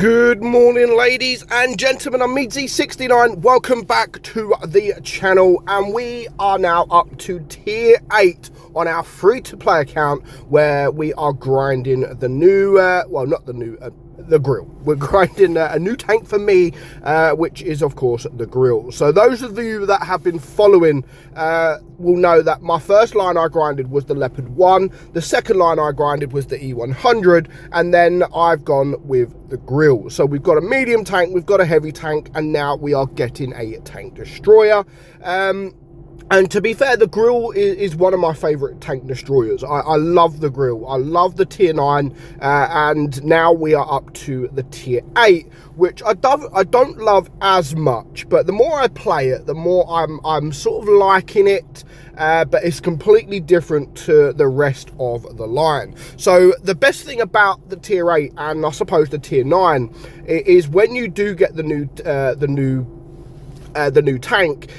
Good morning, ladies and gentlemen. I'm meadsyreplays. Welcome back to the channel, and we are now up to tier 8 on our free-to-play account, where we are grinding the new the grill. We're grinding a new tank for me, which is of course the grill. So those of you that have been following will know that my first line I grinded was the Leopard 1, the second line I grinded was the E100, and then I've gone with the grill. So we've got a medium tank, we've got a heavy tank, and now we are getting a tank destroyer. And to be fair, the grill is one of my favourite tank destroyers. I love the grill. I love the tier 9, and now we are up to the tier 8, which I don't love as much. But the more I play it, the more I'm sort of liking it. But it's completely different to the rest of the line. So the best thing about the tier 8, and I suppose the tier 9, is when you do get the new tank,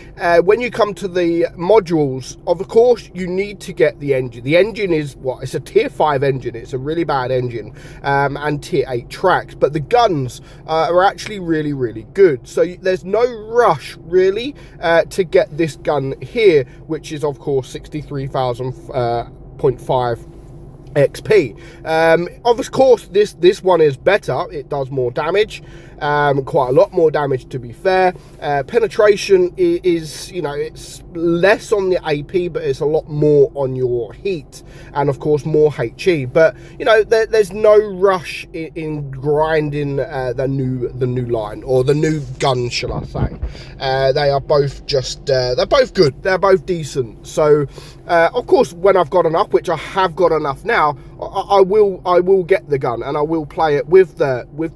when you come to the modules, of course you need to get the engine. The engine is it's a tier 5 engine. It's a really bad engine, and tier 8 tracks, but the guns are actually really good. So there's no rush really to get this gun here, which is of course 63,000.5 XP. Of course this one is better. It does more damage, quite a lot more damage, to be fair. Penetration is, it's less on the AP, but it's a lot more on your heat, and of course more HE. But there's no rush in grinding the new line, or the new gun, shall I say. They are both just they're both good, they're both decent. So of course, when I've got enough, which I have got enough now, I will get the gun, and I will play it with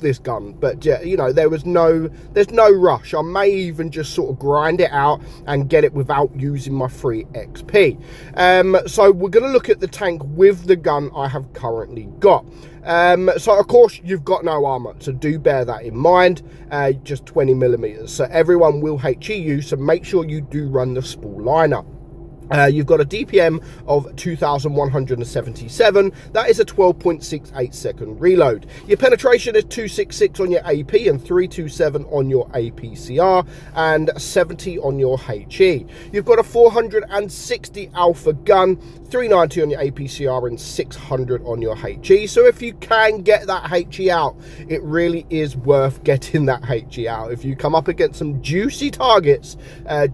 this gun. But there's no rush. I may even just sort of grind it out and get it without using my free XP. So we're going to look at the tank with the gun I have currently got. So of course you've got no armor, so do bear that in mind. Just 20mm, so everyone will HE you, so make sure you do run the spool liner. You've got a DPM of 2,177. That is a 12.68 second reload. Your penetration is 266 on your AP, and 327 on your APCR, and 70 on your HE. You've got a 460 alpha gun, 390 on your APCR, and 600 on your HE. So if you can get that HE out, it really is worth getting that HE out. If you come up against some juicy targets,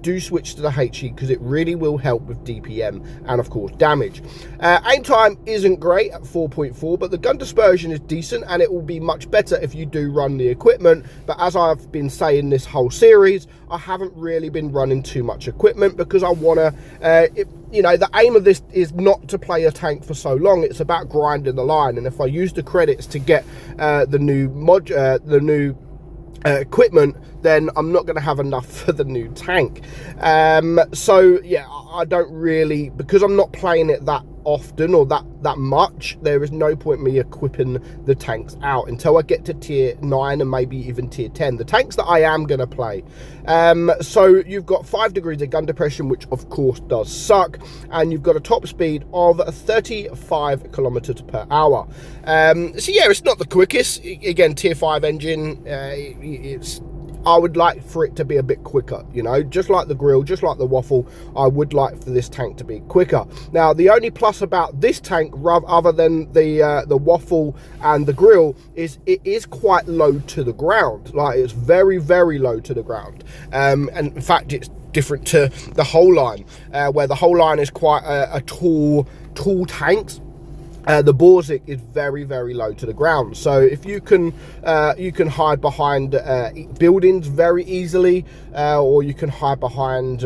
do switch to the HE, because it really will help with DPM and of course damage. Aim time isn't great at 4.4, but the gun dispersion is decent, and it will be much better if you do run the equipment. But as I've been saying this whole series, I haven't really been running too much equipment, because I want to the aim of this is not to play a tank for so long. It's about grinding the line, and if I use the credits to get the new equipment, then I'm not going to have enough for the new tank. So yeah, I don't really, because I'm not playing it that often or that much, there is no point me equipping the tanks out until I get to tier 9 and maybe even tier 10, the tanks that I am going to play. So you've got 5 degrees of gun depression, which of course does suck, and you've got a top speed of 35 kilometers per hour. So yeah, it's not the quickest. Again, tier 5 engine, I would like for it to be a bit quicker, just like the grill, just like the waffle. I would like for this tank to be quicker. Now, the only plus about this tank, other than the waffle and the grill, is it is quite low to the ground. Like, it's very low to the ground. And in fact, it's different to the whole line, where the whole line is quite a tall tanks. The Borsig is very low to the ground, so if you can hide behind buildings very easily, or you can hide behind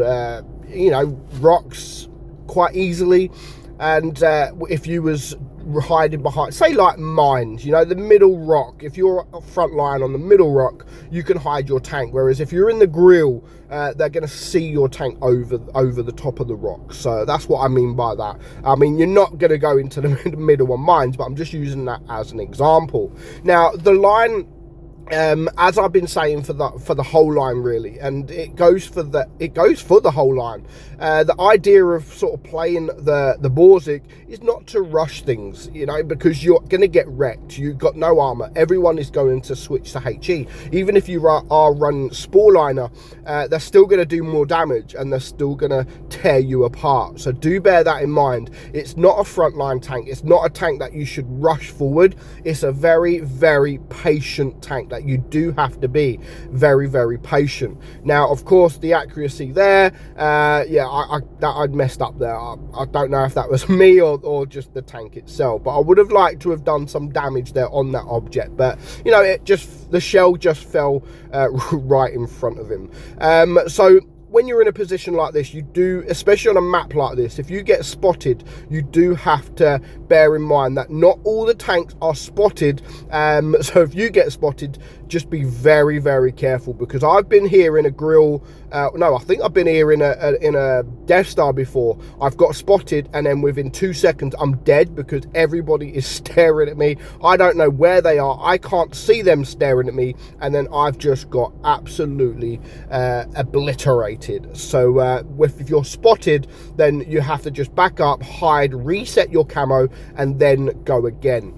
rocks quite easily. And if you was hiding behind, say like mines, the middle rock, if you're front line on the middle rock, you can hide your tank, whereas if you're in the grill, they're going to see your tank over the top of the rock. So that's what I mean by that. I mean, you're not going to go into the middle on mines, but I'm just using that as an example. Now, the line as I've been saying for the whole line, really, and it goes for the whole line. The idea of sort of playing the Borsig is not to rush things, you know, because you're going to get wrecked. You've got no armor. Everyone is going to switch to HE. Even if you are running Sporeliner, they're still going to do more damage and they're still going to tear you apart. So do bear that in mind. It's not a frontline tank. It's not a tank that you should rush forward. It's a very, very patient tank that you do have to be very, very patient. Now, of course, the accuracy there, yeah, I'd messed up there. I don't know if that was me or just the tank itself, but I would have liked to have done some damage there on that object. But you know, the shell just fell right in front of him. So when you're in a position like this, you do, especially on a map like this, if you get spotted, you do have to bear in mind that not all the tanks are spotted. So if you get spotted, just be very, very careful, because I've been here in a grill. No, I think I've been here in a Death Star before. I've got spotted, and then within 2 seconds, I'm dead because everybody is staring at me. I don't know where they are. I can't see them staring at me, and then I've just got absolutely obliterated. So if you're spotted, then you have to just back up, hide, reset your camo, and then go again.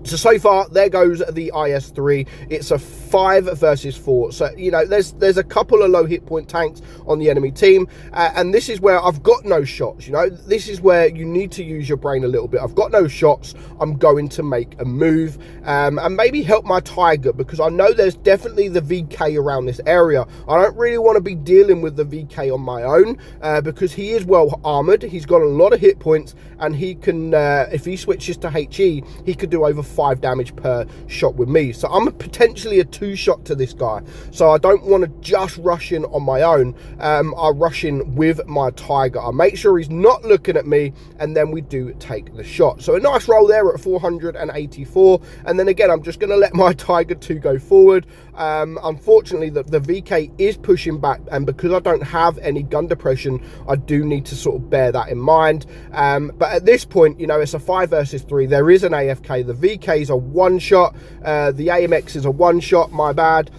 So far, there goes the IS-3. It's a 5 versus 4. So, you know, there's a couple of low hit point tanks on the enemy team. And this is where I've got no shots, you know. This is where you need to use your brain a little bit. I've got no shots. I'm going to make a move and maybe help my Tiger, because I know there's definitely the VK around this area. I don't really want to be dealing with the VK on my own because he is well armored. He's got a lot of hit points, and he can, if he switches to HE, he could do over 5 damage per shot with me. So I'm potentially a 2-shot to this guy. So I don't want to just rush in on my own. I rush in with my Tiger. I make sure he's not looking at me, and then we do take the shot. So a nice roll there at 484. And then again, I'm just going to let my Tiger 2 go forward. Unfortunately, the VK is pushing back, and because I don't have any gun depression, I do need to sort of bear that in mind. But at this point, you know, it's a 5 versus 3. There is an AFK. The VK is a 1-shot. The AMX is a 1-shot. My bad.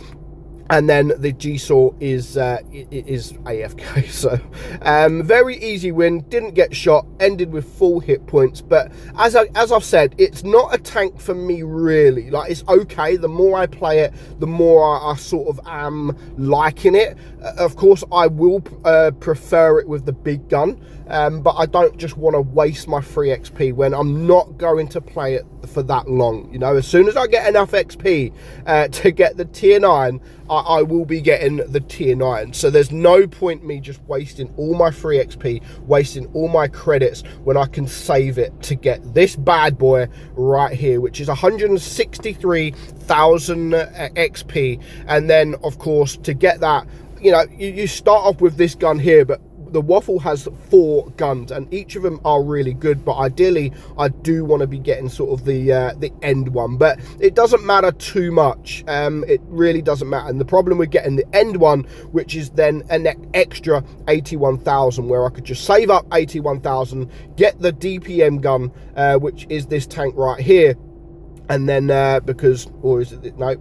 And then the G-Saw is AFK. So very easy win. Didn't get shot. Ended with full hit points. But as I've said, it's not a tank for me, really. Like, it's okay. The more I play it, the more I sort of am liking it. Of course, I will prefer it with the big gun. But I don't just want to waste my free XP when I'm not going to play it for that long. You know, as soon as I get enough XP to get the tier 9, I will be getting the tier 9. So there's no point me just wasting all my free XP, wasting all my credits, when I can save it to get this bad boy right here, which is 163,000 XP. And then, of course, to get that, you know, you start off with this gun here, but the Waffle has 4 guns, and each of them are really good. But ideally, I do want to be getting sort of the end one. But it doesn't matter too much. It really doesn't matter. And the problem with getting the end one, which is then an extra 81,000, where I could just save up 81,000, get the DPM gun, which is this tank right here, and then because, or is it no?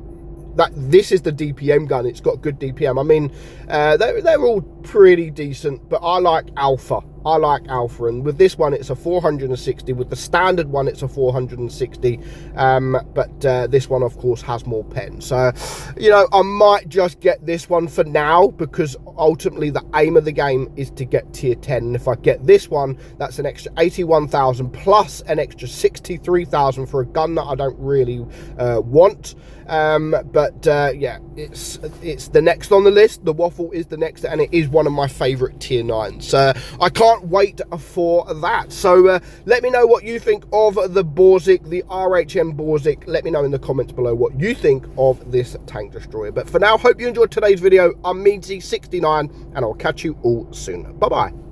This is the DPM gun. It's got good DPM. I mean, they're all pretty decent, but I like Alpha. I like Alpha, and with this one it's a 460. With the standard one it's a 460, but this one of course has more pen. So, you know, I might just get this one for now, because ultimately the aim of the game is to get tier 10, and if I get this one, that's an extra 81,000 plus an extra 63,000 for a gun that I don't really want. But yeah, it's the next on the list. The Waffle is the next, and it is one of my favorite tier 9s. So I can't wait for that. So let me know what you think of the Borsig, the RHM Borsig. Let me know in the comments below what you think of this tank destroyer. But for now, hope you enjoyed today's video. I'm meadsy69, and I'll catch you all soon. Bye bye.